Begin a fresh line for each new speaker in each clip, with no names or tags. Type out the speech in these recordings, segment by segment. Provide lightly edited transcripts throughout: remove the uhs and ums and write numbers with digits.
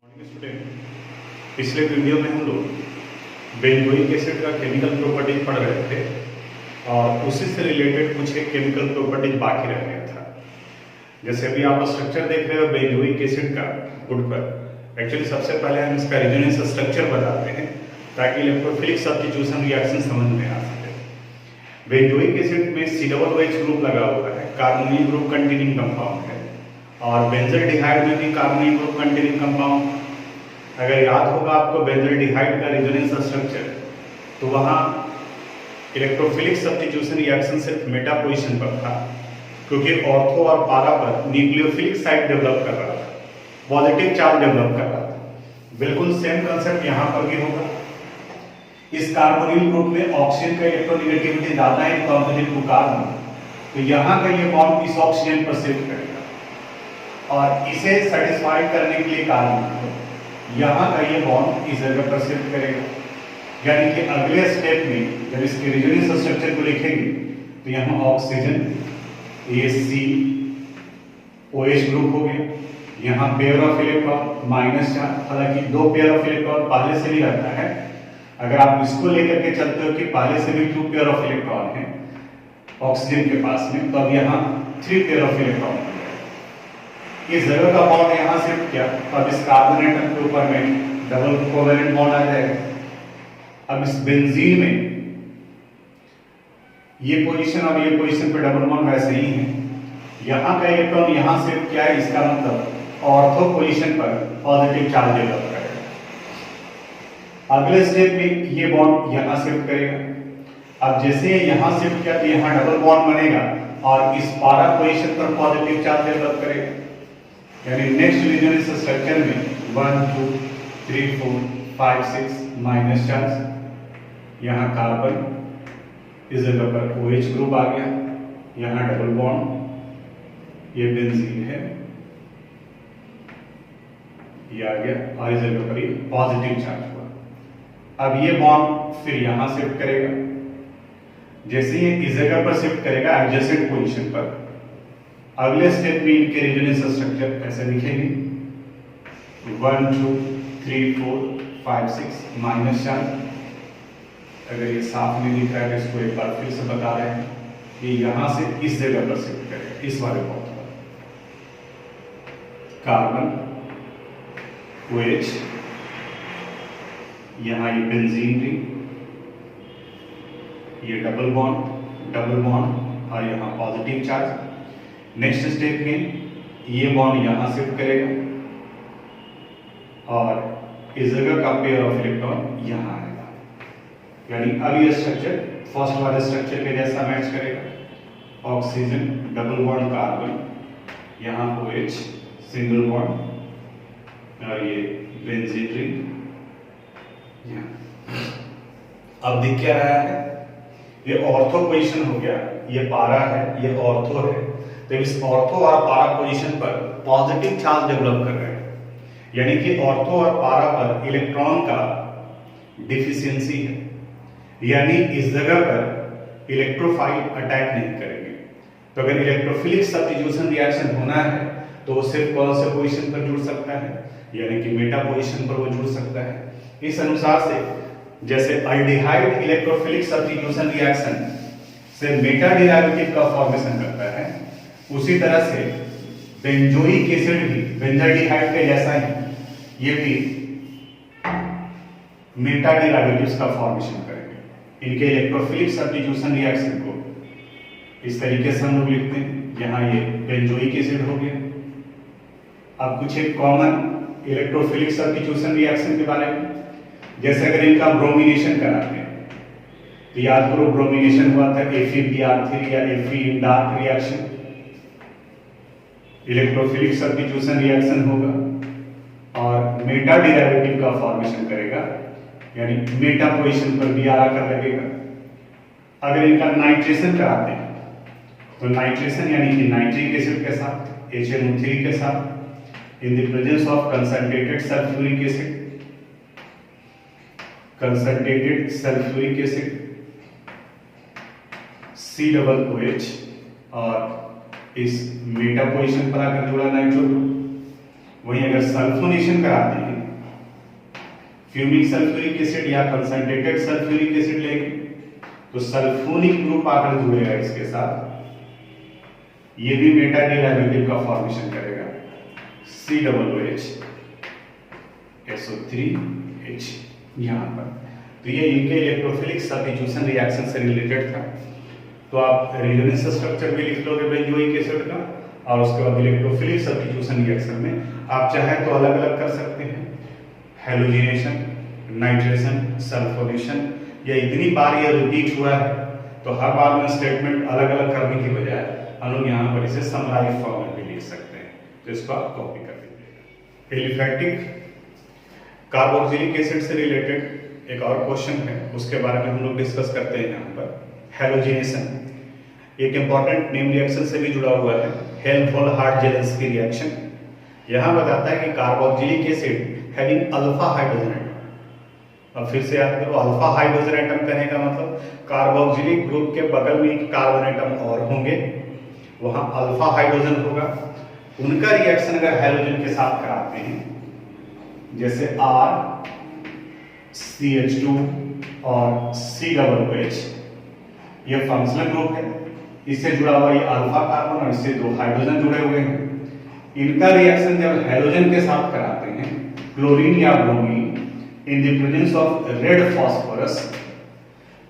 Student, पिछले video में हम लोग बेंजोइक एसिड का केमिकल प्रॉपर्टीज पढ़ रहे थे और उसी से रिलेटेड कुछ एक केमिकल प्रॉपर्टीज बाकी रह गया था। जैसे अभी आप स्ट्रक्चर देख रहे हो बेंजोइक एसिड का गुड पर। एक्चुअली सबसे पहले हम इसका रेजोनेंस स्ट्रक्चर बताते हैं ताकि इलेक्ट्रोफिलिक सब्स्टिट्यूशन रिएक्शन समझ में आ सके। बेंजोइक एसिड में COOH ग्रुप लगा हुआ है, कार्बोनिल ग्रुप कंटेनिंग कंपाउंड है, और बेंजल्डिहाइड में भी कार्बोनिल ग्रुप कंटेनिंग कंपाउंड। अगर याद होगा आपको बेंजल्डिहाइड का रेजोनेंस स्ट्रक्चर, तो वहाँ इलेक्ट्रोफिलिक सब्स्टिट्यूशन रिएक्शन सिर्फ मेटा पोजीशन पर था, क्योंकि ऑर्थो और पारा पर न्यूक्लियोफिलिक साइट डेवलप कर रहा था, पॉजिटिव चार्ज डेवलप कर रहा था। बिल्कुल सेम कंसेप्ट यहाँ पर भी होगा। इस कार्बोनिल ग्रुप में ऑक्सीजन का इलेक्ट्रोनेगेटिविटी ज्यादा है कंपेरेटिव टू कार्बन, तो यहाँ का ये बॉन्ड इस ऑक्सीजन पर शिफ्ट करेगा और इसे सेटिस्फाई करने के लिए कार्बन यहाँ का ये बॉन्ड इस जगह पर शिफ्ट करेगा। यानी कि अगले स्टेप में जब इसके रेजोनेंस स्ट्रक्चर को लिखेंगे तो यहाँ ऑक्सीजन OH ग्रुप हो गया, यहाँ pair of electron minus charge, हालांकि दो पेयर ऑफ इलेक्ट्रॉन पहले से भी रहता है। अगर आप इसको लेकर के चलते हो कि पहले से भी 2 पेयर ऑफ इलेक्ट्रॉन है ऑक्सीजन के पास में, तो अब यहाँ 3 पेयर ऑफ इलेक्ट्रॉन हो गया। इस जगह का बॉन्ड यहाँ शिफ्ट किया, अब इस कार्बन एटम के ऊपर में डबल कोवेलेंट बॉन्ड आ जाएगा। अब इस बेंजीन में ये पोजीशन और ये पोजीशन पे डबल बॉन्ड वैसे ही है। यहाँ का इलेक्ट्रॉन यहाँ शिफ्ट किया है, इसका मतलब ऑर्थो पोजीशन पर पॉजिटिव चार्ज डेवलप करेगा। अगले स्टेप में ये बॉन्ड यहाँ शिफ्ट करेगा। अब जैसे यहाँ शिफ्ट किया तो यहाँ डबल बॉन्ड बनेगा और इस पारा पोजीशन पर पॉजिटिव चार्ज डेवलप करेगा। यानी नेक्स्ट रेजोनेंस स्ट्रक्चर में 1 2 3 4 5 6 माइनस चार्ज, यहाँ कार्बन इस जगह पर OH ग्रुप आ गया, यहाँ डबल बॉन्ड, ये बेंजीन है, ये आ गया और इस जगह पर पॉजिटिव चार्ज हुआ। अब ये बॉन्ड फिर यहाँ शिफ्ट करेगा। जैसे ही इस जगह पर शिफ्ट करेगा एडजेसेंट पोजीशन पर, अगले स्टेप में इनके रेजोनेंस स्ट्रक्चर ऐसे लिखेंगे 1 2 3 4 5 6 माइनस चार्ज। अगर ये साफ नहीं दिख रहा है तो इसको एक बार फिर से बता रहे हैं कि यहाँ से इस जगह पर शिफ्ट करेगा, इस वाले बॉन्ड पर कार्बन OH, यहाँ ये बेंजीन रिंग, ये डबल बॉन्ड और यहाँ पॉजिटिव चार्ज। नेक्स्ट स्टेप में ये बॉन्ड यहाँ शिफ्ट करेगा और इस जगह का पेयर ऑफ इलेक्ट्रॉन यहाँ आएगा। यानी अब ये स्ट्रक्चर फर्स्ट वाले स्ट्रक्चर के जैसा मैच करेगा। ऑक्सीजन डबल बॉन्ड कार्बन, यहाँ OH सिंगल बॉन्ड और ये बेंजीन रिंग। अब दिख क्या रहा है, ये ऑर्थो पोजीशन हो गया, ये पारा है, ये ऑर्थो है। तो इस ऑर्थो और पारा पोजीशन पर पॉजिटिव चार्ज डेवलप कर रहे हैं, यानी कि ऑर्थो और पारा पर इलेक्ट्रॉन का डिफिशियंसी है, यानी इस जगह पर इलेक्ट्रोफाइल अटैक नहीं करेंगे। तो अगर इलेक्ट्रोफिलिक सब्स्टिट्यूशन रिएक्शन होना है तो वो सिर्फ कौन से पोजीशन पर जुड़ सकता है, यानी कि मेटा पोजीशन पर वो जुड़ सकता है। इस अनुसार से जैसे अल्डिहाइड इलेक्ट्रोफिलिक सब्स्टिट्यूशन रिएक्शन से मेटा डेरिवेटिव का फॉर्मेशन करता है, उसी तरह से बेंजोइक एसिड भी बेंजल्डिहाइड के जैसा ही ये भी मेटा डेरिवेटिव्स का फॉर्मेशन करेंगे। इनके इलेक्ट्रोफिलिक सब्स्टिट्यूशन रिएक्शन को इस तरीके से हम लोग लिखते हैं। यहाँ ये बेंजोइक एसिड हो गया। अब कुछ एक कॉमन इलेक्ट्रोफिलिक सब्स्टिट्यूशन रिएक्शन के बारे में, जैसे अगर इनका ब्रोमिनेशन कराते हैं तो याद करो ब्रोमिनेशन हुआ था FeBr3 या Fe इन dark reaction. Electrophilic substitution reaction होगा और मेटा डेरिवेटिव का फॉर्मेशन करेगा, यानी मेटा पोजीशन पर Br आकर लगेगा। अगर इनका नाइट्रेशन कराते हैं तो नाइट्रेशन यानी कि नाइट्रिक एसिड के साथ HNO3 के साथ in the presence of concentrated sulfuric acid COOH और इस मेटा पोजीशन पर आकर जुड़ा नाइट्रो ग्रुप। वहीं अगर सल्फोनेशन कराते हैं फ्यूमिक सल्फ्यूरिक एसिड या कंसंट्रेटेड सल्फ्यूरिक एसिड लेंगे तो सल्फोनिक ग्रुप आकर जुड़ेगा इसके साथ, ये भी मेटा डेरिवेटिव का फॉर्मेशन करेगा, COOH SO3H यहां पर। तो ये इनके इलेक्ट्रोफिलिक सब्स्टिट्यूशन रिएक्शन से रिलेटेड था। तो आप रेजोनेंस स्ट्रक्चर भी लिख लोगे बेंजोइक एसिड का, और उसके बाद इलेक्ट्रोफिलिक सब्स्टिट्यूशन रिएक्शन में आप चाहे तो अलग अलग कर सकते हैं, हेलोजिनेशन, नाइट्रेशन, सल्फोनेशन। या इतनी बार ये रिपीट हुआ है तो हर बार में स्टेटमेंट अलग अलग करने की बजाय हम लोग यहाँ पर इसे समराइज फॉर्म में भी लिख सकते हैं। तो इसको आप कॉपी कर लीजिएगा। एलिफैटिक कार्बोक्सिलिक एसिड से रिलेटेड एक और क्वेश्चन है, उसके बारे में हम लोग डिस्कस करते हैं यहाँ पर। हेलोजिनेशन एक इंपॉर्टेंट नेम रिएक्शन से भी जुड़ा हुआ है, हेल्महोल्ट्ज-जेलेंस्की रिएक्शन। यहाँ बताता है कि carboxylic acid having alpha hydrogen atom. अब फिर से याद करो, अल्फा हाइड्रोजन एटम कहने का मतलब कार्बोक्सिलिक ग्रुप के बगल में एक कार्बन एटम और होंगे, वहां अल्फा हाइड्रोजन होगा। उनका रिएक्शन अगर हैलोजन के साथ कराते हैं, जैसे RCH2 और COOH, ये फंक्शनल ग्रुप है, इससे जुड़ा हुआ ये अल्फा कार्बन और इससे दो हाइड्रोजन जुड़े हुए हैं। इनका रिएक्शन जब हैलोजन के साथ कराते हैं, क्लोरीन या bromine in the presence of red phosphorus,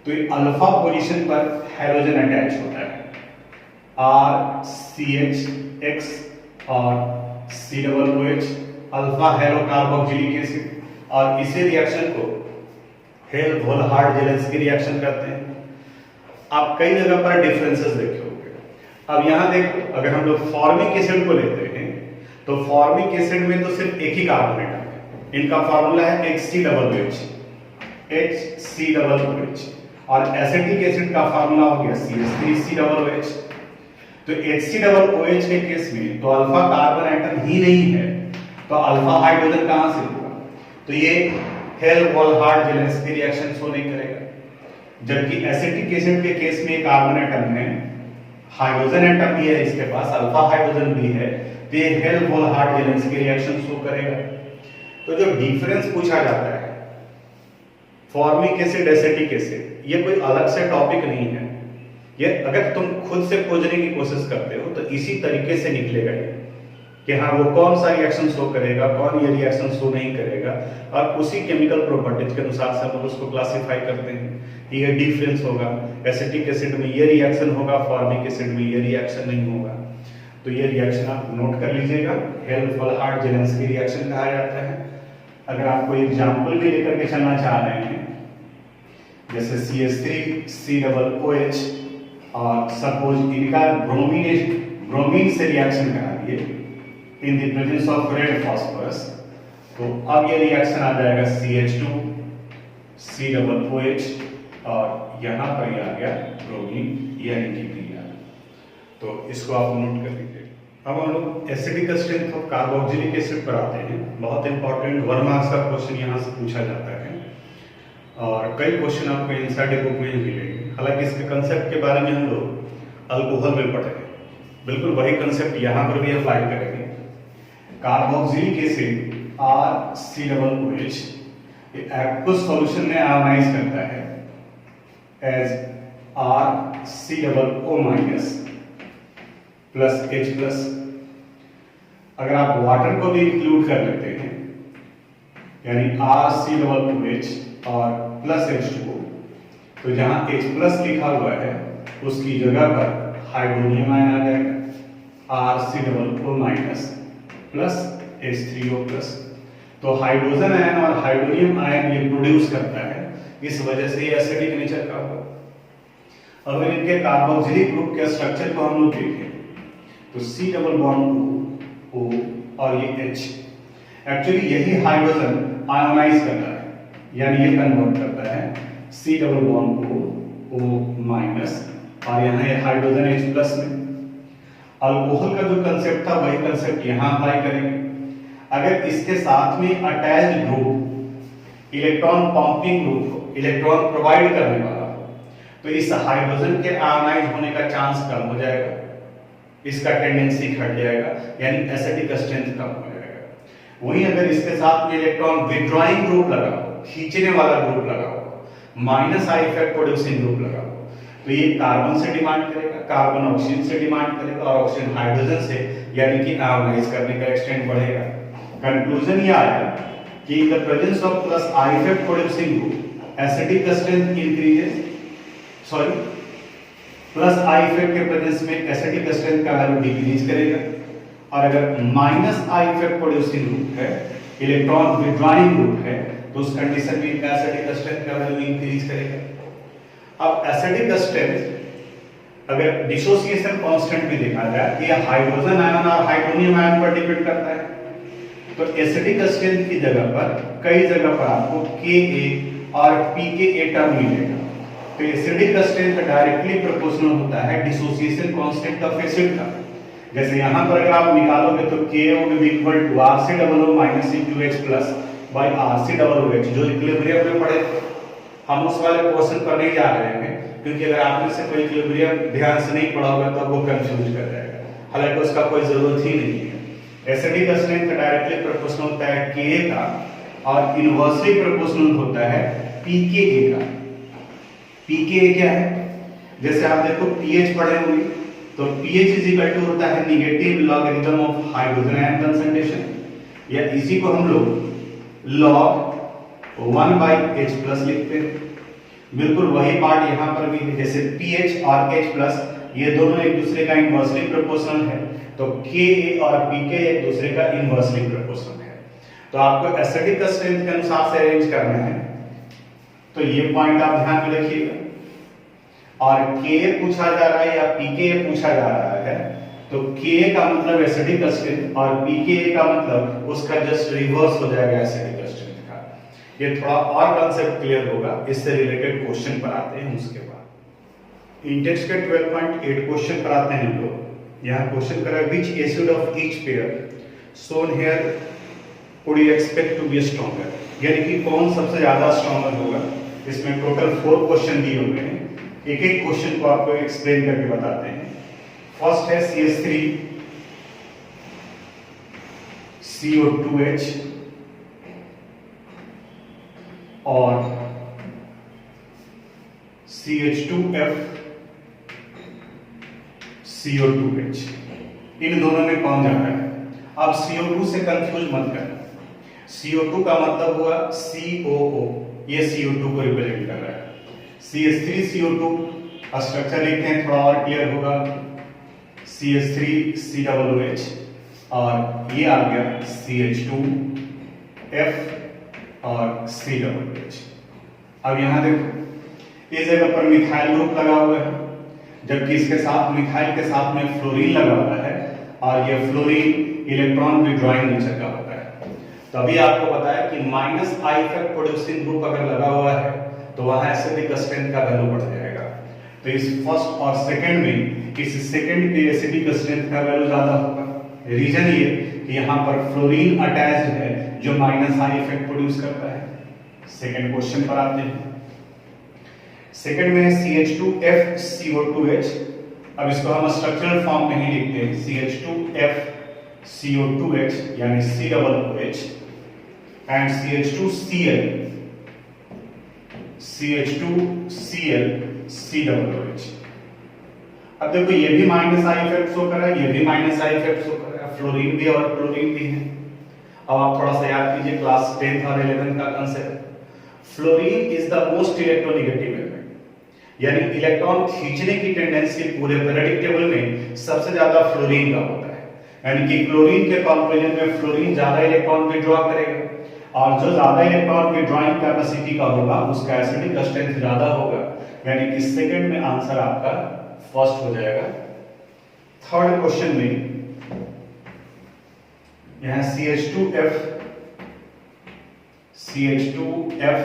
तो ये अल्फा पोजीशन पर हैलोजन अटैच होता है, RCH और COOH, alpha hello carboxylic acid, और इसी रिएक्शन को हेल्महोल्ट्ज-जेलेंस्की रिएक्शन कहते हैं। आप कई जगह पर डिफरेंसेस देखे होंगे। अब यहां देखो, अगर हम लोग फॉर्मिक एसिड को लेते हैं तो फॉर्मिक एसिड में तो सिर्फ एक ही कार्बन एटम है, इनका फॉर्मूला है HCOOH, HCOOH, और एसिटिक एसिड का फॉर्मूला हो गया CH3COOH। तो HCOOH के केस में तो अल्फा कार्बन एटम ही नहीं है, तो अल्फा हाइड्रोजन कहां से होगा? तो ये हेल्महोल्ट्ज-जेलेंस्की रिएक्शन शो नहीं करेगा। जबकि एसिटिक एसिड के केस में कार्बन एटम है, हाइड्रोजन एटम भी है इसके पास, अल्फा हाइड्रोजन भी है, तो ये हेल्महोल्ट्ज-जेलेंस्की रिएक्शन शो करेगा। तो जो डिफरेंस पूछा जाता है फॉर्मिक एसिड एसिटिक एसिड, ये कोई अलग से टॉपिक नहीं है, ये अगर तुम खुद से खोजने की कोशिश करते हो तो इसी तरीके से निकलेगा ये कि हाँ वो कौन सा रिएक्शन शो करेगा, कौन ये रिएक्शन शो नहीं करेगा, और उसी केमिकल प्रॉपर्टीज के अनुसार से हम उसको क्लासिफाई करते हैं। ये डिफरेंस होगा, एसिटिक एसिड में ये रिएक्शन होगा, फॉर्मिक एसिड में ये रिएक्शन नहीं होगा। तो ये रिएक्शन आप नोट कर लीजिएगा, हेल्महोल्ट्ज-जेलेंस्की रिएक्शन कहा जाता है। अगर आप कोई एग्जाम्पल भी लेकर के चलना चाह रहे हैं, जैसे CH3COOH, और सपोज इनका ब्रोमीन से रिएक्शन करा दिए in the presence of red phosphorus, तो अब ये रिएक्शन आ जाएगा CH2 COOH, और यहां पर ये आ गया ब्रोमीन, यानी कि क्रिया। तो इसको आप नोट कर लीजिए। अब हम लोग acidic strength of carboxylic acid पर आते हैं। बहुत इंपॉर्टेंट 1 मार्क्स का क्वेश्चन यहां से पूछा जाता है, और कई क्वेश्चन आपको इनसाइड बुक में ही मिलेंगे। हालांकि इसके कंसेप्ट के बारे में हम लोग अल्कोहल में पढ़े हैं, बिल्कुल वही कंसेप्ट यहां पर भी अप्लाई करेंगे। Carboxylic acid RCOOH aqueous solution में आयोनाइज करता है एज RCOO- प्लस H+। अगर आप वाटर को भी इंक्लूड कर लेते हैं, यानी RCOOH और प्लस H2O, तो जहां H+ लिखा हुआ है उसकी जगह पर हाइड्रोनियम आयन आ जाएगा, RCOO- प्लस H3O+। तो हाइड्रोजन आयन और हाइड्रोनियम आयन ये प्रोड्यूस करता है, इस वजह से ये एसिडिक नेचर का होगा। अगर इनके कार्बोक्सिलिक ग्रुप के स्ट्रक्चर को हम लोग देखें तो C डबल बॉन्ड O और ये H, एक्चुअली यही हाइड्रोजन आयोनाइज करता है, यानी ये कन्वर्ट करता है C डबल बॉन्ड O- और यहाँ ये हाइड्रोजन H+ में। अल्कोहल का जो कंसेप्ट था वही कंसेप्ट यहाँ अप्लाई करेंगे। अगर इसके साथ में attached group electron pumping group हो, इलेक्ट्रॉन प्रोवाइड करने वाला हो, तो इस हाइड्रोजन के आयोनाइज होने का चांस कम हो जाएगा, इसका टेंडेंसी घट जाएगा, यानी एसिडिक स्ट्रेंथ कम हो जाएगा। वहीं अगर इसके साथ में इलेक्ट्रॉन विथड्रॉइंग ग्रुप लगा हो, खींचने वाला ग्रुप लगा हुआ, minus I effect producing group लगा हुआ, तो ये कार्बन से डिमांड करेगा, कार्बन ऑक्सीजन से डिमांड करेगा और ऑक्सीजन हाइड्रोजन से, यानी कि आयोनाइज करने का एक्सटेंट बढ़ेगा। कंक्लूजन ये आया कि in the presence of plus I effect producing group acidic strength increases, sorry plus I effect के प्रेजेंस में एसिडिक स्ट्रेंथ का वैल्यू डिक्रीज करेगा, और अगर minus I effect producing group है, इलेक्ट्रॉन विड्रॉइंग ग्रुप है, तो उस कंडीशन में इनका एसिडिक स्ट्रेंथ का वैल्यू इंक्रीज करेगा। अब एसिडिक स्ट्रेंथ अगर डिसोसिएशन कांस्टेंट भी देखा जाए कि हाइड्रोजन आयन और हाइड्रोनियम आयन पर डिपेंड करता है, तो एसिडिक स्ट्रेंथ की जगह पर कई जगह पर आपको Ka और pKa टर्म मिलेगा। तो एसिडिक स्ट्रेंथ डायरेक्टली प्रोपोर्शनल होता है डिसोसिएशन कांस्टेंट ऑफ एसिड का। जैसे यहां पर अगर आप निकालोगे तो KO will be equal to RCOO minus C2H plus by RCOOH, जो इक्विलिब्रियम में पढ़े थे। हम उस वाले क्वेश्चन पर नहीं जा रहे हैं, क्योंकि अगर आपने से कोई इक्विलिब्रियम ध्यान से नहीं पढ़ा होगा तो वो कंफ्यूज कर जाएगा, हालांकि उसका कोई जरूरत ही नहीं है। एसिडिक स्ट्रेंथ डायरेक्टली प्रोपोर्शनल होता है Ka का और इनवर्सली प्रोपोर्शनल होता है pKa का। pKa क्या है? जैसे आप देखो pH पढ़े होंगे, तो pH इज इक्वल टू होता है negative logarithm of hydrogen ion concentration, या इसी को हम लोग log 1/H प्लस लिखते हैं। बिल्कुल वही पार्ट यहाँ पर भी है, जैसे pH और H प्लस ये दोनों एक दूसरे का इनवर्सली प्रोपोर्शनल है, तो Ka और pK एक दूसरे का इनवर्सली प्रोपोर्शनल है। तो आपको एसिडिक स्ट्रेंथ के अनुसार से अरेंज करना है, तो ये पॉइंट आप ध्यान में रखिएगा। और Ka पूछा जा रहा है या pKa पूछा जा रहा है, तो Ka का मतलब एसिडिक स्ट्रेंथ और pKa का मतलब उसका जस्ट रिवर्स हो जाएगा एसिडिक स्ट्रेंथ का। ये थोड़ा और कांसेप्ट क्लियर होगा, इससे रिलेटेड क्वेश्चन पर आते हैं उसके बाद। इंटेक्स के 12.8 क्वेश्चन पर आते हैं हम लोग। यहाँ क्वेश्चन करा which acid of each pair shown here would you expect to be stronger, यानी कि कौन सबसे ज्यादा स्ट्रॉन्गर होगा। इसमें टोटल 4 क्वेश्चन दिए हुए हैं, एक एक क्वेश्चन को आपको एक्सप्लेन करके बताते हैं। फर्स्ट है CH3 CO2H और CH2F CO2H, इन दोनों में कौन ज्यादा है। अब CO2 से कंफ्यूज मत करना, CO2 का मतलब हुआ COO, ये CO2 को रिप्रेजेंट कर रहा है। CH3 CO2 स्ट्रक्चर लिखते हैं, थोड़ा और क्लियर होगा, CH3 COOH और ये आ गया CH2F और COOH। अब यहां देखो इस जगह पर मिथाइल ग्रुप लगा हुआ है, जबकि इसके साथ मिथाइल के साथ में फ्लोरीन लगा हुआ है, और ये फ्लोरीन इलेक्ट्रॉन विड्रॉइंग नेचर का होता है। तो अभी आपको बताया कि minus I effect producing group अगर लगा हुआ है तो वहां एसिडिक स्ट्रेंथ का वैल्यू बढ़ जाएगा। तो इस फर्स्ट और सेकंड में इस सेकंड के एसिडिक स्ट्रेंथ का वैल्यू ज्यादा होगा। रीजन ये कि यहाँ पर फ्लोरीन अटैच्ड है जो माइनस आई इफेक्ट प्रोड्यूस करता है। सेकंड क्वेश्चन पर आते हैं। सेकंड में CH2F CO2H। अब इसको हम स्ट्रक्चरल फॉर्म में ही लिखते हैं, CH2F CO2H यानी COOH and CH2Cl CH2Cl COOH। अब देखो ये भी माइनस आई इफेक्ट शो कर रहा है, ये भी माइनस आई इफेक्ट शो कर रहा है, फ्लोरीन भी और क्लोरीन भी है। अब आप थोड़ा सा याद कीजिए क्लास 10th और 11th का concept. Fluorine is the most electronegative element, यानी इलेक्ट्रॉन खींचने की टेंडेंसी पूरे पीरियोडिक टेबल में सबसे ज्यादा फ्लोरीन का होता है, यानी कि क्लोरीन के कंपैरिजन में फ्लोरीन ज्यादा इलेक्ट्रॉन विड्रॉ करेगा, और जो ज्यादा इलेक्ट्रॉन विड्रॉइंग कैपेसिटी का होगा उसका एसिडिक स्ट्रेंथ ज्यादा होगा, यानी कि सेकंड में आंसर आपका फर्स्ट हो जाएगा। थर्ड क्वेश्चन में यहां CH2F CH2F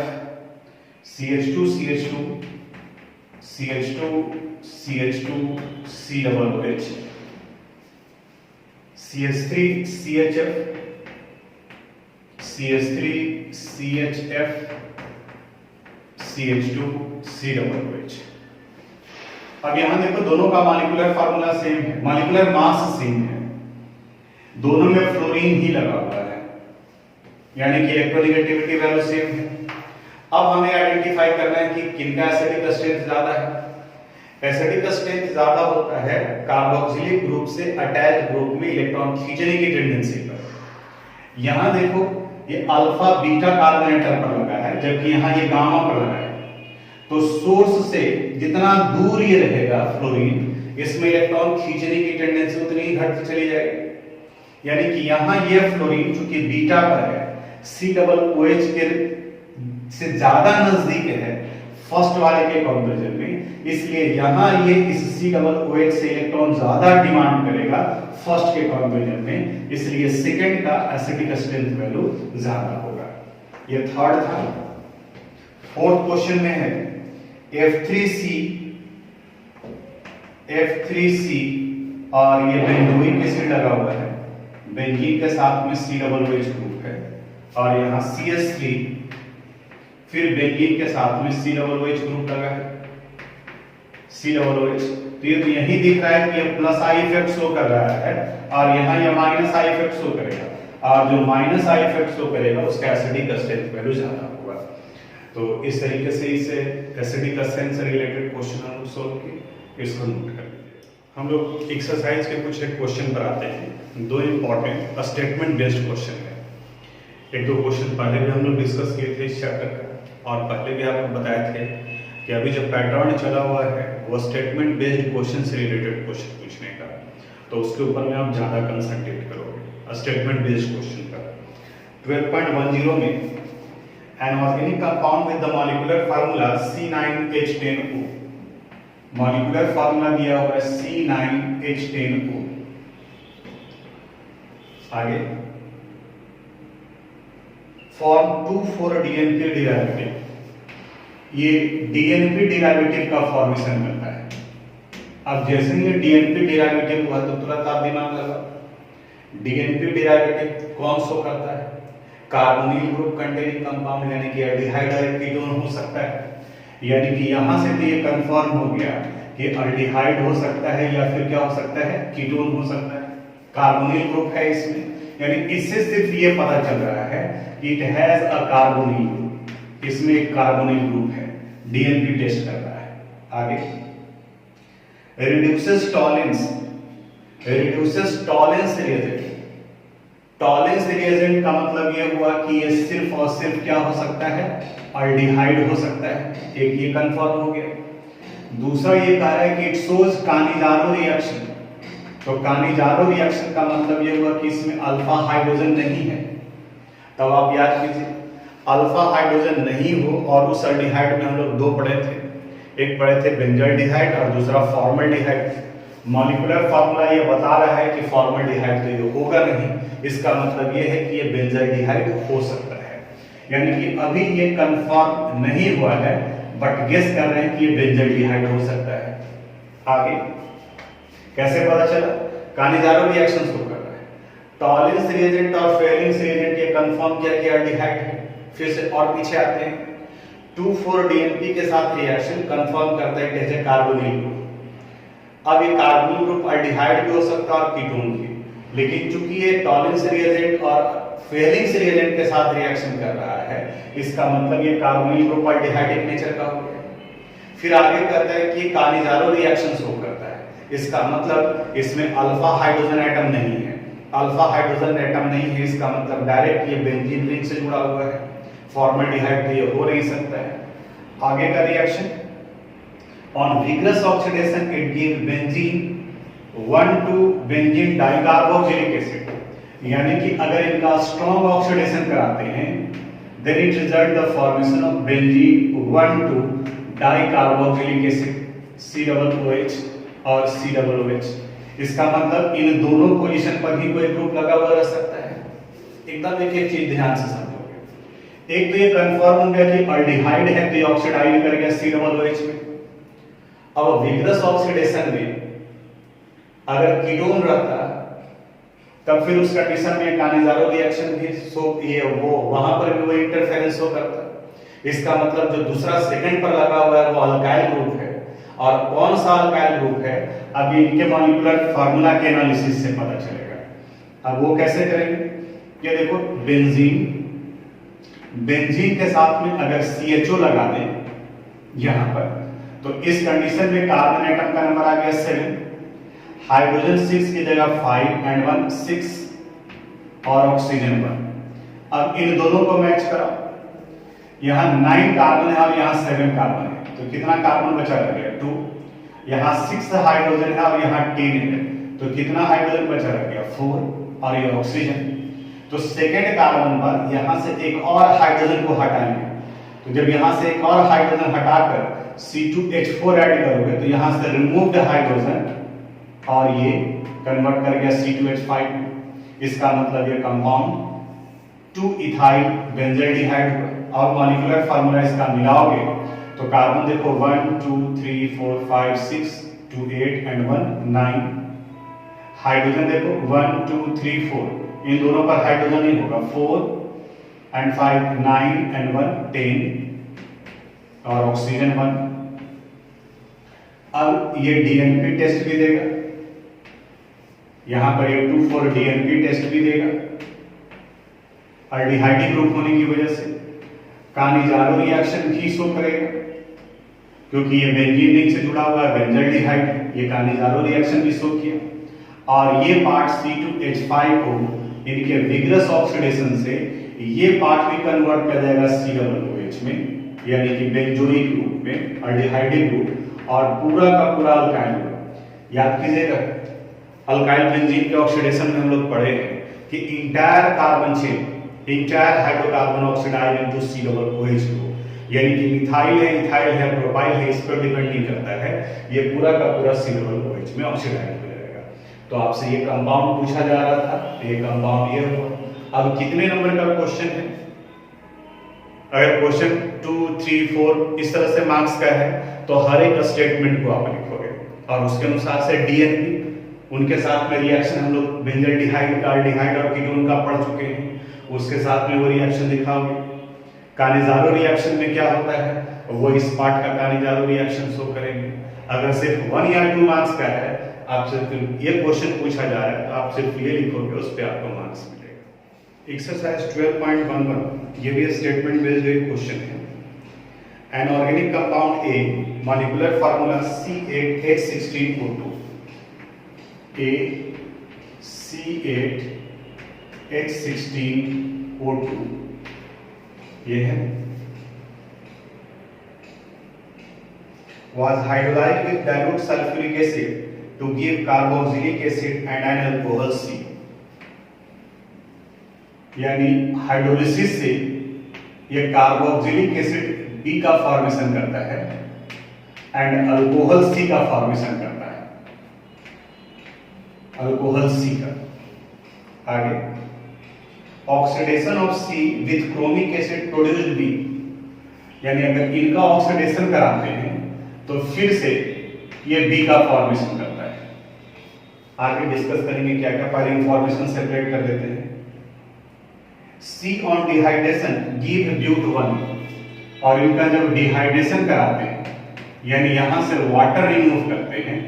CH2 CH2 CH2 CH2 COOH CH3 CHF CH3 CHF CH2 COOH। अब यहां देखो दोनों का मॉलिक्यूलर फार्मूला सेम है, मॉलिक्यूलर मास सेम है, दोनों में फ्लोरीन ही लगा हुआ है, यानी कि इलेक्ट्रोनेगेटिविटी वैल्यू सेम है। अब हमें आइडेंटिफाई करना है कि किनका एसिडिक स्ट्रेंथ ज्यादा है। एसिडिक स्ट्रेंथ ज्यादा होता है कार्बोक्सिलिक ग्रुप से अटैच ग्रुप में इलेक्ट्रॉन खींचने की टेंडेंसी पर। यहां देखो ये अल्फा बीटा कार्बोनेटर पर लगा है, जबकि यहां ये गामा पर लगा है। तो सोर्स से जितना दूर ये रहेगा फ्लोरीन, इसमें इलेक्ट्रॉन खींचने की टेंडेंसी उतनी ही घटती चली जाएगी। यानी कि यहां ये फ्लोरीन चूंकि बीटा पर है, COOH के से ज्यादा नजदीक है फर्स्ट वाले के कंपैरिजन में, इसलिए यहां ये इस COOH से इलेक्ट्रॉन ज्यादा डिमांड करेगा फर्स्ट के कंपैरिजन में, इसलिए सेकंड का एसिडिक स्ट्रेंथ वैल्यू ज्यादा होगा। ये थर्ड था। फोर्थ क्वेश्चन में है F3C और ये बेंजोइक एसिड लगा हुआ है, बेंजीन के साथ में COOH ग्रुप है, और यहाँ CH3 फिर बेंजीन के साथ में COOH ग्रुप लगा है, COOH। तो ये तो यही दिख रहा है कि ये प्लस आई इफेक्ट शो कर रहा है, और यहाँ ये माइनस आई इफेक्ट शो करेगा, और जो माइनस आई इफेक्ट शो करेगा उसका एसिडिक स्ट्रेंथ वैल्यू ज्यादा होगा। तो इस तरीके से इसे एसिडिक स्ट्रेंथ से रिलेटेड क्वेश्चन हम सोल्व किए, इसको नोट कर लीजिए। हम लोग एक्सरसाइज के कुछ एक क्वेश्चन पर आते हैं। दो इंपॉर्टेंट स्टेटमेंट बेस्ड क्वेश्चन है। एक दो क्वेश्चन पहले भी हम लोग डिस्कस किए थे इस चैप्टर का, और पहले भी आपको बताए थे कि अभी जो पैटर्न चला हुआ है वो स्टेटमेंट बेस्ड क्वेश्चन से रिलेटेड क्वेश्चन पूछने का, तो उसके ऊपर में आप ज्यादा कंसंट्रेट करोगे स्टेटमेंट बेस्ड क्वेश्चन का। 12.10 में an organic compound with the molecular formula C9H10O, molecular formula दिया हुआ है C9H10O। आगे फॉर्म 2,4-DNP डेरिवेटिव, ये DNP डेरिवेटिव का फॉर्मेशन करता है। अब जैसे ही ये DNP डेरिवेटिव हुआ तो तुरंत आप दिमाग लगा, DNP डेरिवेटिव कौन शो करता है? कार्बोनिल ग्रुप कंटेनिंग कंपाउंड, यानी कि एल्डिहाइड और कीटोन हो सकता है। यानी कि यहां से तो ये कंफर्म हो गया कि एल्डिहाइड हो सकता है या फिर क्या हो सकता है, कीटोन हो सकता है। कार्बोनिल ग्रुप है इसमें, यानी इससे सिर्फ ये पता चल रहा है कि it has a carbonyl group, इसमें एक कार्बोनिल ग्रुप है। डीएनपी टेस्ट कर रहा है। आगे reduces Tollens, reduces Tollens reagent. Tollens reagent का मतलब ये हुआ कि ये सिर्फ और सिर्फ क्या हो सकता है, एल्डिहाइड हो सकता है। एक ये कंफर्म हो गया। दूसरा ये कह रहा है कि इट शोज कानिजारो रिएक्शन। तो कानिजारो रिएक्शन का मतलब ये हुआ कि इसमें अल्फा हाइड्रोजन नहीं है। तब आप याद कीजिए, अल्फा हाइड्रोजन नहीं हो और उस एल्डिहाइड में हम लोग दो पढ़े थे, एक पढ़े थे बेंजल्डिहाइड और दूसरा फॉर्मल्डिहाइड। मॉलिक्यूलर फार्मूला ये बता रहा है कि फॉर्मल्डिहाइड तो ये होगा नहीं, इसका मतलब ये है कि ये बेंजल्डिहाइड हो सकता है। यानी कि अभी ये कंफर्म नहीं हुआ है, बट गेस कर रहे हैं कि ये बेंजल्डिहाइड हो सकता है। आगे कैसे पता चला? कानिजारो रिएक्शन शो कर रहा है। टॉलेंस रिएजेंट और फेलिंग्स रिएजेंट ये कंफर्म किया कि एल्डिहाइड है। फिर से और पीछे आते हैं, 2,4-DNP के साथ रिएक्शन कंफर्म करता है कि जैसे कार्बोनिल ग्रुप। अब ये कार्बोनिल ग्रुप एल्डिहाइड भी हो सकता है और कीटोन भी, लेकिन चूंकि ये टॉलेंस रिएजेंट और फेलिंग्स रिएजेंट के साथ रिएक्शन कर रहा है, इसका मतलब ये कार्बोनिल ग्रुप एल्डिहाइडिक नेचर का हो गया। फिर आगे कहता है कि कानिजारो रिएक्शन शो करता है, इसका मतलब इसमें अल्फा हाइड्रोजन एटम नहीं है। अल्फा हाइड्रोजन एटम नहीं है, इसका मतलब डायरेक्ट ये बेंजीन रिंग से जुड़ा हुआ है। फॉर्मल्डिहाइड तो ये हो नहीं सकता है। आगे का reaction, on vigorous oxidation it give benzene 1,2-बेंजीन डाइकार्बोक्सिलिक एसिड। यानी कि अगर इनका स्ट्रॉन्ग ऑक्सीडेशन कराते हैं, then it result the formation of benzene 1,2-डाइकार्बोक्सिलिक एसिड, COOH और COOH। इसका मतलब इन दोनों पोजीशन पर ही कोई ग्रुप लगा हुआ रह सकता है। एकदम एक चीज ध्यान से समझोगे। एक तो ये कंफर्म हो गया कि एल्डिहाइड है तो ये ऑक्सीडाइज कर गया COOH में। अब विग्रस ऑक्सीडेशन में अगर कीटोन रहता तब फिर उस कंडीशन में कानिजारो रिएक्शन भी ये वो वहां पर भी वो इंटरफेरेंस हो करता। इसका मतलब जो दूसरा सेकंड पर लगा हुआ है वो अल्काइल ग्रुप है। और कौन सा अल्काइल ग्रुप है, अब इनके मॉलिक्यूलर फार्मूला के एनालिसिस से पता चलेगा। अब वो कैसे करेंगे, ये देखो बेंजीन बेंजीन के साथ में अगर CHO लगा दें यहां पर, तो इस कंडीशन में कार्बन एटम का नंबर आ गया 7, हाइड्रोजन 6 की जगह 5 एंड 1 6 और ऑक्सीजन 1। अब इन दोनों को मैच कराओ, यहाँ 9 कार्बन है और यहाँ 7 कार्बन है, तो कितना कार्बन बचा रह गया 2, यहाँ 6 हाइड्रोजन है और यहाँ 10 है, तो कितना हाइड्रोजन बचा रह गया 4 और ये ऑक्सीजन। तो सेकेंड कार्बन पर यहाँ से एक और हाइड्रोजन को हटाएंगे, तो जब यहाँ से एक और हाइड्रोजन हटाकर C2H4 ऐड करोगे तो यहाँ से रिमूव्ड हाइड्रोजन और ये कन्वर्ट कर गया C2H5। इसका मतलब ये कंपाउंड 2 इथाइल बेंजल्डिहाइड हुआ। और मॉलिक्यूलर फार्मूला इसका मिलाओगे तो कार्बन देखो 1 2 3 4 5 6 2 8 एंड 1 9, हाइड्रोजन देखो 1 2 3 4, इन दोनों पर हाइड्रोजन नहीं होगा, 4 एंड 5 9 एंड 1 10 और ऑक्सीजन 1। अब ये डीएनपी टेस्ट भी देगा, यहां पर ये 2,4 डीएनपी टेस्ट भी देगा, अल्डिहाइडी ग्रुप होने की वजह से कानिजारो रिएक्शन भी शो करेगा, क्योंकि ये बेंजीन रिंग से जुड़ा हुआ है, बेंजल्डिहाइड, ये कानिजारो रिएक्शन भी शो किया। और ये पार्ट C2H5 को इनके विग्रस ऑक्सीडेशन से ये पार्ट भी कन्वर्ट कर जाएगा COOH में, यानी कि बेंजोइक ग्रुप में, अल्डिहाइडिक ग्रुप, और पूरा का पूरा अल्काइल ग्रुप। याद कीजिएगा अल्काइल बेंजीन के ऑक्सीडेशन में हम लोग पढ़े हैं कि entire carbon chain, entire hydrocarbon oxidise into COOH group, यानी कि मिथाइल है, इथाइल है, प्रोपाइल है, इस पर डिपेंड नहीं करता है, ये पूरा का पूरा COOH में ऑक्सीडाइज हो जाएगा। तो आपसे ये कंपाउंड पूछा जा रहा था, ये कंपाउंड ये हुआ। अब कितने नंबर का क्वेश्चन है? अगर क्वेश्चन 2 3 4 इस तरह से मार्क्स का है तो हर एक स्टेटमेंट को आप लिखोगे और उसके अनुसार से डीएनपी, उनके साथ में रिएक्शन हम लोग बेंजल्डिहाइड का, अल्डिहाइड और कीटोन का पढ़ चुके हैं, उसके साथ में वो रिएक्शन दिखाओगे। कानिजारो रिएक्शन में क्या होता है वो इस पार्ट का कानिजारो रिएक्शन शो करेंगे। अगर सिर्फ 1 या 2 मार्क्स का है, आपसे ये क्वेश्चन पूछा जा रहा है तो आप सिर्फ ये लिखोगे, उस पर आपको मार्क्स मिलेगा। एक्सरसाइज 12.11 ये भी स्टेटमेंट बेस्ड एक क्वेश्चन है। An organic compound A, molecular formula C8H16O2, C8H16O2 ये है, was hydrolyzed with dilute sulfuric acid to give carboxylic acid and an alcohol C। यानी हाइड्रोलिसिस से ये कार्बोक्सिलिक एसिड B का फॉर्मेशन करता है एंड अल्कोहल C का फॉर्मेशन करता है, अल्कोहल C का। आगे oxidation of C with chromic acid produced B, यानी अगर इनका ऑक्सीडेशन कराते हैं तो फिर से ये B का फॉर्मेशन करता है। आगे डिस्कस करेंगे क्या क्या, पहले इंफॉर्मेशन सेपरेट कर देते हैं। C ऑन डिहाइड्रेशन गिव ब्यूट1, और इनका जब डिहाइड्रेशन कराते हैं यानी यहां से वाटर रिमूव करते हैं,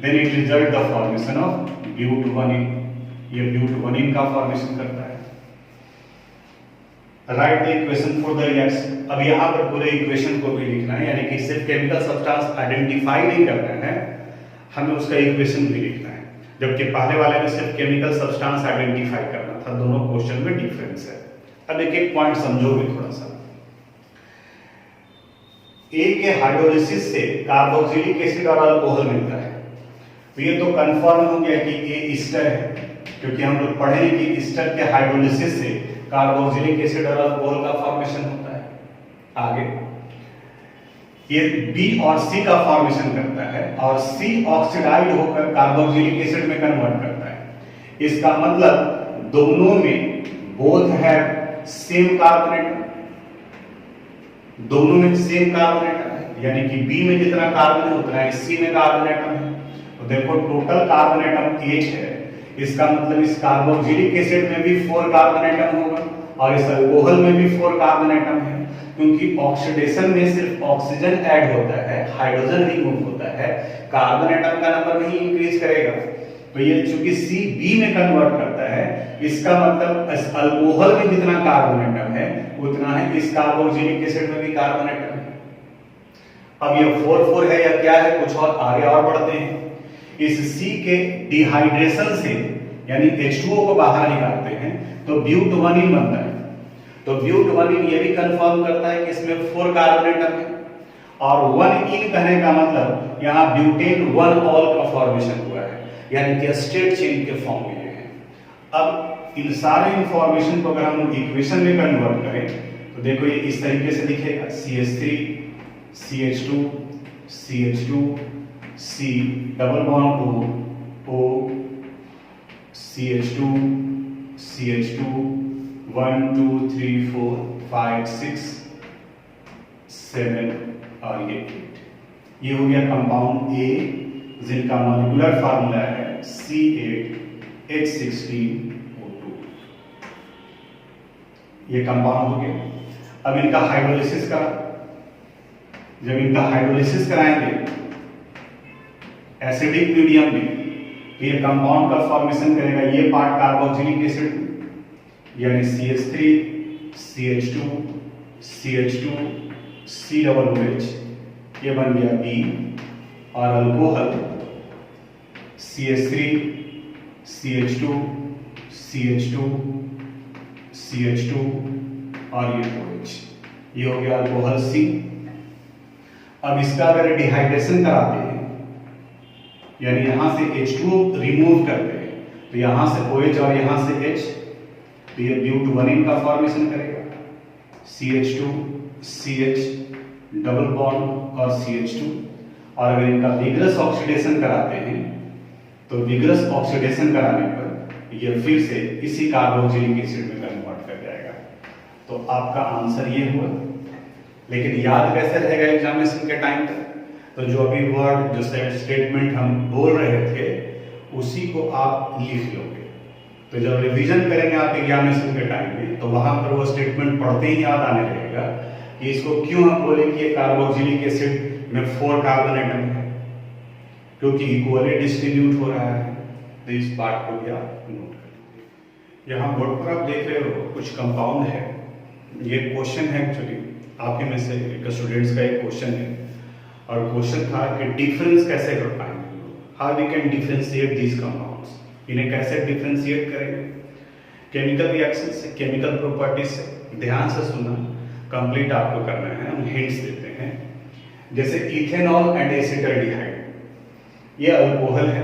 then it result the formation of ब्यूट1। ये ब्यूट1 का फॉर्मेशन करता है। Write the equation for the reaction. अब यहां पर पूरे इक्वेशन को भी लिखना है, यानी कि सिर्फ केमिकल सब्सटेंस आइडेंटिफाई नहीं करना है, हमें उसका इक्वेशन भी लिखना है, जबकि पहले वाले में सिर्फ केमिकल सब्सटेंस आइडेंटिफाई करना था। दोनों क्वेश्चन में डिफरेंस है। अब एक एक पॉइंट समझोगे थोड़ा सा। ए के हाइड्रोलिसिस से कार्बोक्सिलिक एसिड और अल्कोहल मिलता है, तो ये तो कंफर्म हो गया कि ए ईस्टर है, क्योंकि हम लोग पढ़े कि ईस्टर के हाइड्रोलिसिस से कार्बोक्सिलिक एसिड और अल्कोहल का फॉर्मेशन होता है। आगे ये बी और सी का फॉर्मेशन करता है और सी ऑक्सीडाइड होकर कार्बोक्सिलिक एसिड में कन्वर्ट करता है। इसका मतलब दोनों में both have same carbon atom, दोनों में सेम कार्बन एटम है, यानी कि बी में जितना कार्बन है उतना ही सी में कार्बन एटम है। तो देखो टोटल कार्बन एटम 8 है, इसका मतलब इस कार्बोक्सिलिक एसिड में भी 4 कार्बन एटम होगा और इस अल्कोहल में भी 4 कार्बन एटम है, क्योंकि ऑक्सीडेशन में सिर्फ ऑक्सीजन ऐड होता है, हाइड्रोजन रिमूव होता है, कार्बन एटम का नंबर नहीं इंक्रीज करेगा। तो ये चूंकि सी बी में कन्वर्ट करता है इसका मतलब इस अल्कोहल में जितना कार्बन एटम है उतना है इस कार्बोक्सिलिक एसिड में भी कार्बन एटम है। अब ये 4 है या क्या है, कुछ और आगे और बढ़ते हैं। इस C के डिहाइड्रेशन से यानी H2O को बाहर निकालते हैं तो ब्यूटवानिन बनता है। तो ब्यूटवानिन ये भी कंफर्म करता है कि इसमें 4 कार्बन एटम है और 1 इन कहने का मतलब यहाँ ब्यूटेन 1 ऑल का फॉर्मेशन हुआ है, यानी कि स्टेट चेन के फॉर्म में है। अब इन सारे इंफॉर्मेशन को अगर हम लोग इक्वेशन में कन्वर्ट करें तो देखो ये इस तरीके से दिखेगा, CH3 CH2 CH2 C double bond O CH2 CH2 1 2 3 4 5 6 7 और ये 8। ये हो गया कंपाउंड A जिनका मॉलिक्यूलर फार्मूला है C8H16O2। ये कंपाउंड हो गया। अब इनका हाइड्रोलिसिस करा, जब इनका हाइड्रोलिसिस कराएंगे एसिडिक मीडियम में तो ये कंपाउंड का फॉर्मेशन करेगा, ये पार्ट कार्बोक्सिलिक एसिड यानी CH3 CH2 CH2 COOH, ये बन गया B और alcohol CH3 CH2 CH2 CH2 और ये OH, ये हो गया अल्कोहल C। अब इसका अगर डिहाइड्रेशन कराते हैं यानी यहां से H2O रिमूव करते हैं तो यहां से OH और यहां से H, तो ये ब्यूटवानिन का फॉर्मेशन करेगा, CH2 CH डबल बॉन्ड और CH2। और अगर इनका विग्रस ऑक्सीडेशन कराते हैं तो विग्रस ऑक्सीडेशन कराने पर ये फिर से इसी कार्बोक्सिलिक एसिड में कन्वर्ट कर जाएगा। तो आपका आंसर ये हुआ। लेकिन याद कैसे रहेगा एग्जामिनेशन के टाइम तक, तो जो अभी वर्ड जो स्टेटमेंट हम बोल रहे थे उसी को आप लिख लोगे। तो जब रिवीजन करेंगे आप एग्जामिनेशन के टाइम में तो वहां पर वो स्टेटमेंट पढ़ते ही याद आने लगेगा कि इसको क्यों हम बोले कि ये कार्बोक्सिलिक एसिड में 4 कार्बन एटम है, क्योंकि इक्वली डिस्ट्रीब्यूट हो रहा है। तो इस पार्ट को भी आप नोट कर लीजिए। यहाँ बोर्ड पर आप देख रहे हो कुछ कंपाउंड है, ये क्वेश्चन है एक्चुअली आपके में से एक स्टूडेंट्स का एक क्वेश्चन है और क्वेश्चन था कि डिफरेंस कैसे कर पाएंगे, how we can differentiate these compounds, इन्हें कैसे डिफरेंशिएट करेंगे केमिकल रिएक्शन से, केमिकल प्रॉपर्टीज से। ध्यान से सुनना, कंप्लीट आपको करना है, हम हिंट्स देते हैं। जैसे इथेनॉल एंड एसिटाल्डिहाइड, ये अल्कोहल है,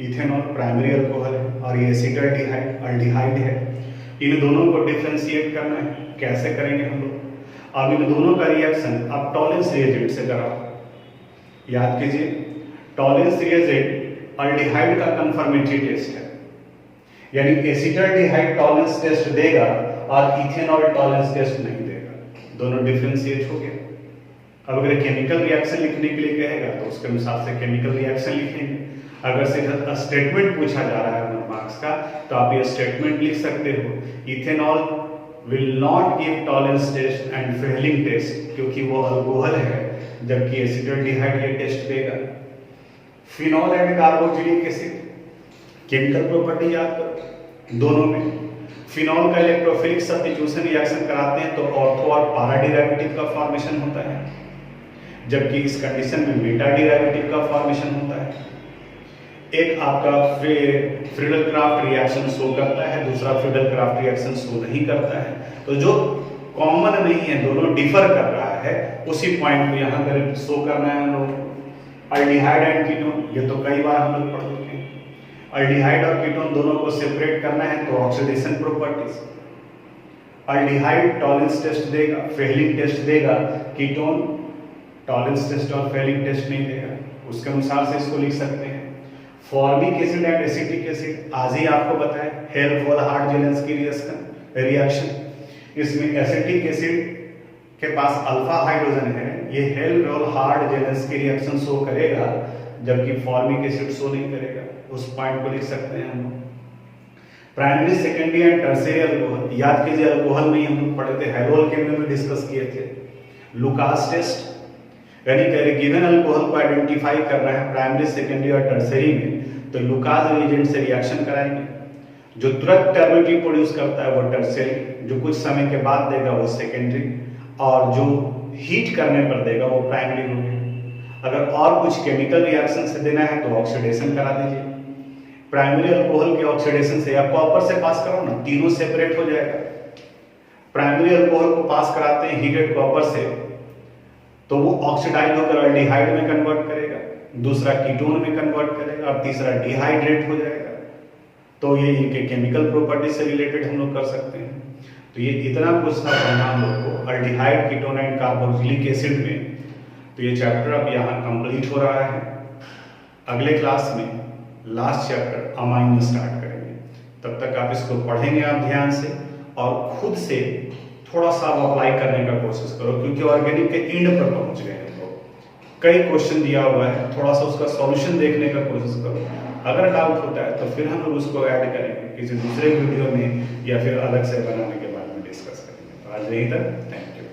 इथेनॉल प्राइमरी अल्कोहल है और ये एसिटाल्डिहाइड अल्डिहाइड है। इन दोनों को डिफरेंशिएट करना है, कैसे करेंगे हम लोग। अब इन दोनों का रिएक्शन आप टॉलेंस रिएजेंट से कराओ। याद कीजिए, टॉलेंस रिएजेंट अल्डिहाइड का कंफर्मेटरी टेस्ट है, यानी एसिटाल्डिहाइड टॉलेंस टेस्ट देगा और इथेनॉल टॉलेंस टेस्ट नहीं देगा, दोनों डिफरेंशिएट हो गए। अब अगर केमिकल रिएक्शन लिखने के लिए कहेगा तो उसके अनुसार से केमिकल रिएक्शन लिखेंगे। अगर सिर्फ स्टेटमेंट पूछा जा रहा है मार्क्स का तो आप ये स्टेटमेंट लिख सकते हो, ethanol will not give Tollens test and Fehling test, क्योंकि वो अल्कोहल है, जबकि एसिटाल्डिहाइड ये टेस्ट देगा। Phenol and carboxylic acid, chemical property याद करो, दोनों में फिनॉल का इलेक्ट्रोफिलिक सब्स्टिट्यूशन रिएक्शन कराते हैं तो ऑर्थो और पारा डेरिवेटिव का फॉर्मेशन होता है, जबकि इस कंडीशन में मेटा डेरिवेटिव का फॉर्मेशन होता है। एक आपका फ्रीडल-क्राफ्ट रिएक्शन शो करता है, दूसरा फ्रीडल-क्राफ्ट रिएक्शन शो नहीं करता है। तो जो कॉमन नहीं है, दोनों डिफर कर रहा है, उसी पॉइंट को यहाँ पर शो करना है हम लोग। अल्डिहाइड एंड कीटोन, ये तो कई बार हम लोग पढ़ चुके हैं। अल्डिहाइड और कीटोन दोनों को सेपरेट करना है तो oxidation properties. Aldehyde Tollens test देगा, फेलिंग टेस्ट देगा, कीटोन टॉलेंस टेस्ट और फेलिंग टेस्ट नहीं देगा। उसके अनुसार से इसको लिख सकते हैं। Formic acid and acetic acid, आज ही आपको बताया, हेल्फ-वॉल-हार्ट-जेलेंस्की रिएक्शन। इसमें एसिटिक एसिड के पास अल्फा हाइड्रोजन है, ये हेल्फ-वॉल-हार्ट-जेलेंस्की रिएक्शन शो करेगा, जबकि फॉर्मिक एसिड शो नहीं करेगा। उस पॉइंट को लिख सकते हैं हम। Primary, secondary and tertiary alcohol, याद कीजिए अल्कोहल में हम लोग पढ़े थे, हेलोल के में डिस्कस किए थे। लुकास टेस्ट, यानी कि गिवन अल्कोहल को आइडेंटिफाई करना है प्राइमरी, सेकेंडरी और टर्शियरी में, तो लुकास रिएजेंट से रिएक्शन कराएंगे। जो तुरंत टर्बिडिटी प्रोड्यूस करता है वो टर्शियरी, जो कुछ समय के बाद देगा वो सेकेंडरी, और जो हीट करने पर देगा वो प्राइमरी हो गया। अगर और कुछ केमिकल रिएक्शन से देना है तो ऑक्सीडेशन करा दीजिए। प्राइमरी अल्कोहल के ऑक्सीडेशन से या कॉपर से पास करो ना, तीनों सेपरेट हो जाएगा। प्राइमरी अल्कोहल को पास कराते हैं हीटेड कॉपर से, तो वो ऑक्सीडाइज होकर अल्डिहाइड में कन्वर्ट करेगा, दूसरा कीटोन में कन्वर्ट करेगा और तीसरा डिहाइड्रेट हो जाएगा। तो ये इनके केमिकल प्रॉपर्टी से रिलेटेड हम लोग कर सकते हैं। तो ये इतना कुछ था पढ़ना हम लोग को aldehyde, ketone and carboxylic acid में। तो ये चैप्टर अब यहाँ कंप्लीट हो रहा है। अगले क्लास में लास्ट चैप्टर अमाइन में स्टार्ट करेंगे। तब तक आप इसको पढ़ेंगे आप ध्यान से और खुद से थोड़ा सा अप्लाई करने का कोशिश करो, क्योंकि ऑर्गेनिक के एंड पर पहुंच गए हैं लोग। कई क्वेश्चन दिया हुआ है, थोड़ा सा उसका सॉल्यूशन देखने का कोशिश करो। अगर डाउट होता है तो फिर हम लोग उसको ऐड करेंगे किसी दूसरे वीडियो में या फिर अलग से बनाने के बाद में डिस्कस करेंगे। तो आज यहीं तक, थैंक यू।